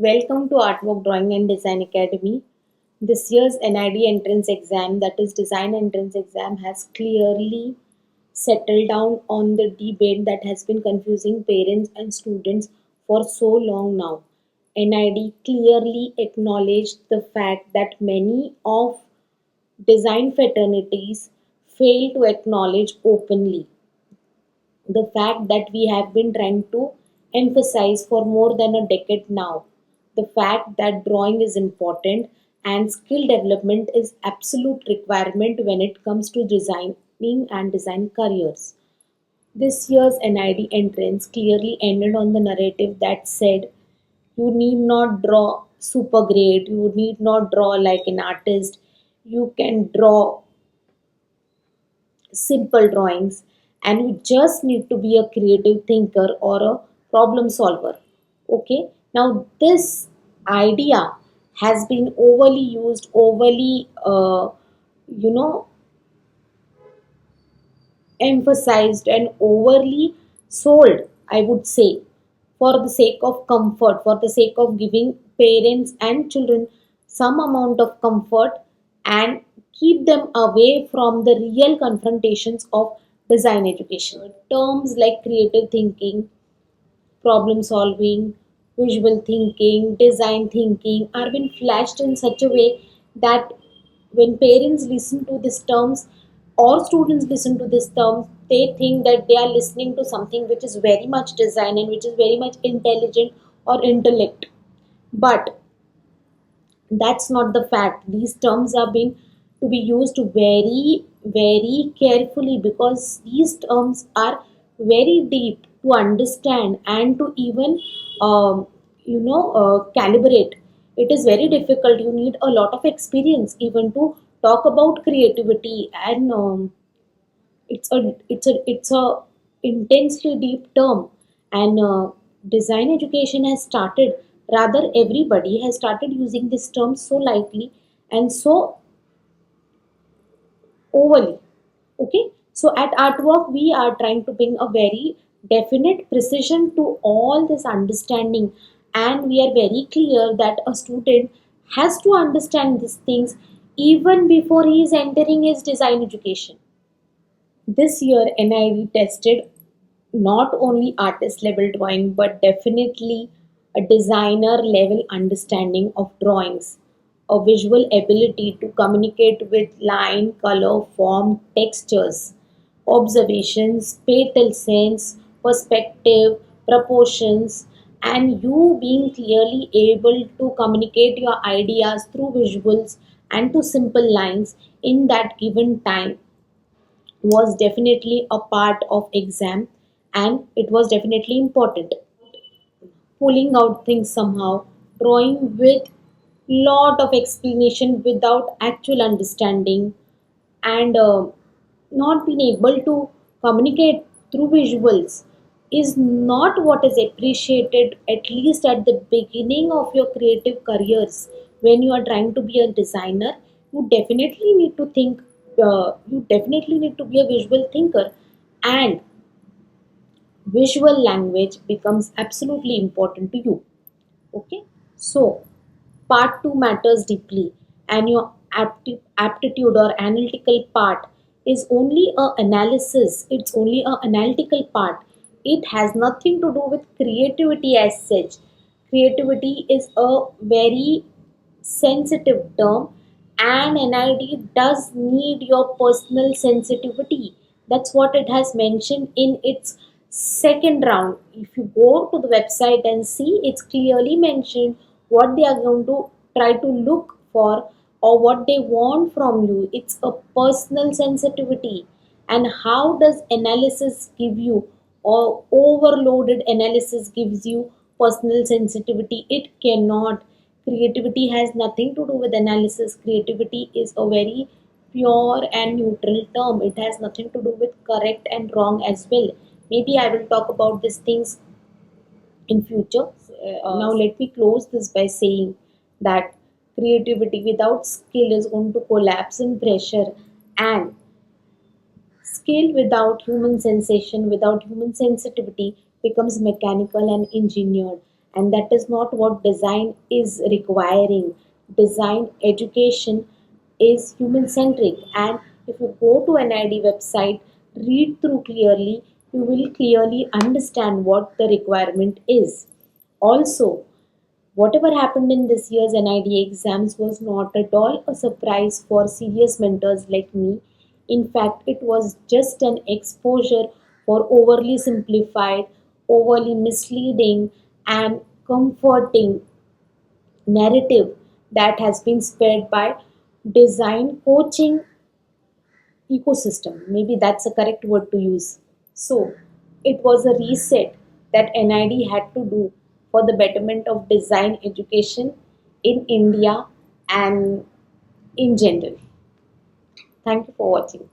Welcome to Artwork Drawing and Design Academy. This year's NID entrance exam, that is design entrance exam, has clearly settled down on the debate that has been confusing parents and students for so long now. NID clearly acknowledged the fact that many of design fraternities fail to acknowledge openly the fact that we have been trying to emphasize for more than a decade now, the fact that drawing is important and skill development is absolute requirement when it comes to designing and design careers. This year's NID entrance clearly ended on the narrative that said you need not draw super great, you need not draw like an artist, you can draw simple drawings, and you just need to be a creative thinker or a problem solver. Okay, now this idea has been overly used, overly you know emphasized and overly sold, I would say, for the sake of comfort, for the sake of giving parents and children some amount of comfort and keep them away from the real confrontations of design education. Terms like creative thinking, problem solving, visual thinking, design thinking are being flashed in such a way that when parents listen to these terms or students listen to these terms, they think that they are listening to something which is very much design and which is very much intelligent or intellect. But that's not the fact. These terms are being to be used very, very carefully because these terms are very deep to understand and to even calibrate. It is very difficult. You need a lot of experience even to talk about creativity, and it's a intensely deep term. And design education has started, rather everybody has started using this term so lightly and so overly. Okay, so at artwork we are trying to bring a very definite precision to all this understanding, and we are very clear that a student has to understand these things even before he is entering his design education. This year, NIV tested not only artist level drawing but definitely a designer level understanding of drawings, a visual ability to communicate with line, color, form, textures, observations, spatial sense, perspective, proportions, and you being clearly able to communicate your ideas through visuals and to simple lines in that given time was definitely a part of exam, and it was definitely important. Pulling out things somehow, drawing with lot of explanation without actual understanding, and not being able to communicate through visuals is not what is appreciated, at least at the beginning of your creative careers. When you are trying to be a designer, you definitely need to think, you definitely need to be a visual thinker, and visual language becomes absolutely important to you. Okay, so part 2 matters deeply, and your aptitude or analytical part is only a analysis, it's only a analytical part. It has nothing to do with creativity as such. Creativity is a very sensitive term, and NID does need your personal sensitivity. That's what it has mentioned in its second round. If you go to the website and see, it's clearly mentioned what they are going to try to look for or what they want from you. It's a personal sensitivity. And how does analysis give you, or overloaded analysis gives you personal sensitivity? It cannot. Creativity has nothing to do with analysis. Creativity is a very pure and neutral term. It has nothing to do with correct and wrong as well. Maybe I will talk about these things in future. Now let me close this by saying that creativity without skill is going to collapse in pressure, and skill without human sensation, without human sensitivity, becomes mechanical and engineered. and that is not what design is requiring. Design education is human centric, and if you go to an ID website, read through clearly, you will clearly understand what the requirement is. Also, whatever happened in this year's NID exams was not at all a surprise for serious mentors like me. In fact, it was just an exposure for overly simplified, overly misleading, and comforting narrative that has been spread by design coaching ecosystem. Maybe that's a correct word to use. So, it was a reset that NID had to do for the betterment of design education in India and in general. Thank you for watching.